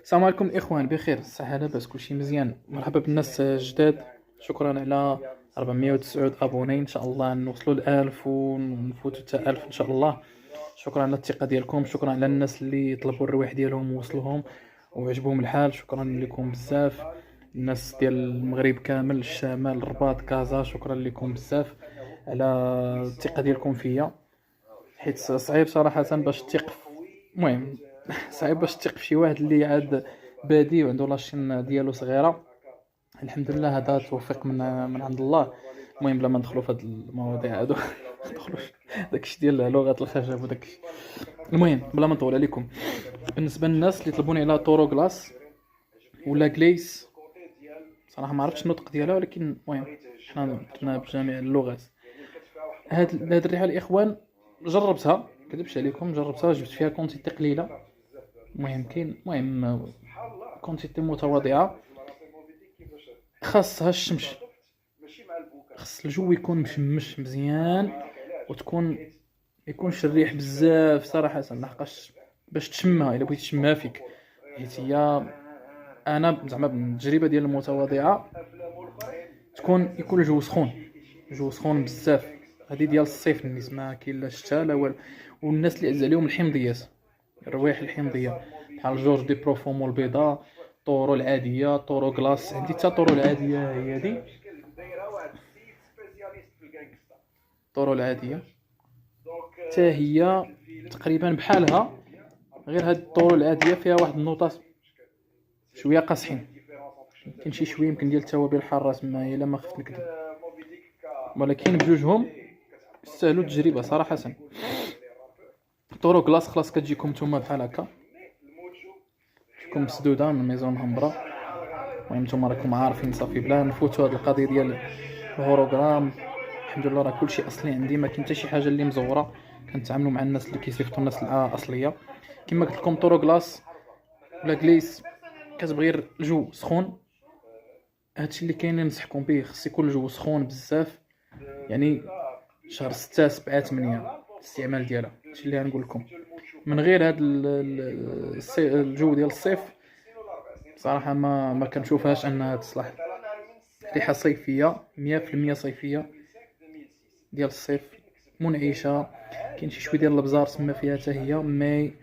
السلام عليكم الاخوان، بخير الصحه لاباس كلشي مزيان. مرحبا بالناس الجداد. شكرا على 409 ابوني، ان شاء الله نوصلوا ل 1000 ونفوتوا حتى 1000 ان شاء الله. شكرا على الثقه ديالكم، شكرا على الناس اللي طلبوا الرواح ديالهم ووصلوهم وعجبهم الحال، شكرا لكم بزاف. الناس ديال المغرب كامل، الشمال، الرباط، كازا، شكرا لكم بزاف على الثقه ديالكم فيا، حيت صعيب صراحه باش تثق المهم صعيب باش تثق في شي واحد اللي عاد بادي وعنده لاشين ديالو صغيره. الحمد لله هذا توفيق من عند الله. المهم بلا ما ندخلوا في هاد المواضيع هادو ما ندخلوش داكشي ديال لغه الخشب وداكشي. المهم بلا ما نطول عليكم، بالنسبه للناس اللي طلبوني على طورو غلاس ولا غليس، صراحه ما عرفتش النطق ديالها، ولكن المهم حنا درنا بجميع اللغات. هاد الريحه الاخوان جربتها، كذبش عليكم، جربتها، جبت فيها كونتيتي قليله. المهم كاين كونتيتي متواضعه، خاصها الشمس، خاص الجو يكون مشمش مزيان، وتكون يكونش الريح بزاف صراحه، لحقاش باش تشمها الا بغيتي تشمها فيك. حيت هي انا زعما بالتجربه ديال المتواضعه يكون الجو سخون، الجو سخون بزاف. هذه ديال الصيف الناس ما كاين لا الشتاء لا والو. والناس اللي عز عليهم الحمضيات، الروايح الحمضيه بحال جورج دي بروفومو البيضاء، طورو العاديه، طورو غلاس. عندي حتى طورو العاديه، هي هذه طورو العاديه حتى هي تقريبا بحالها، غير هاد الطورو العاديه فيها واحد النقطه شويه قاصحين، كاين شي شويه يمكن ديال التوابل الحاره تما الا ما خفت نكذب، ولكن بجوجهم يستاهلوا التجربه صراحه. طورو غلاس خلاص كتجيكم نتوما بحال هكا، تكون مسدوده من ميزون همبرا. المهم نتوما راكم عارفين صافي، بلا نفوتوا هاد القضيه ديال الهولوغرام. الحمد لله راه كلشي اصلي عندي، ما كاين حتى شي حاجه اللي مزوره. كنتعاملوا مع الناس اللي كيصيفطوا الناس الاصليه. كما قلت لكم طورو غلاس ولا غليس كتبغي الجو سخون، هادشي اللي كاين ننصحكم به. خص يكون الجو سخون بزاف، يعني شهر 6 7 8 الاستعمال ديالها. هادشي اللي غنقول لكم. من غير هاد الجو ديال الصيف صراحه ما كنشوفهاش انها تصلح. ريحه صيفيه 100% صيفيه ديال الصيف، منعشه. كاين شي شويه ديال الابزار تما فيها حتى هي، مي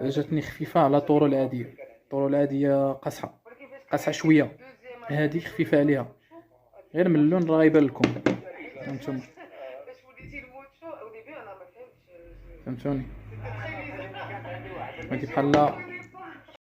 جاتني خفيفه على طورو العاديه. طورو العاديه قاصحه شويه، هذه خفيفه عليها، غير من اللون راه يبان لكم. فهمتوني؟ فهمتوني؟ هادي بحال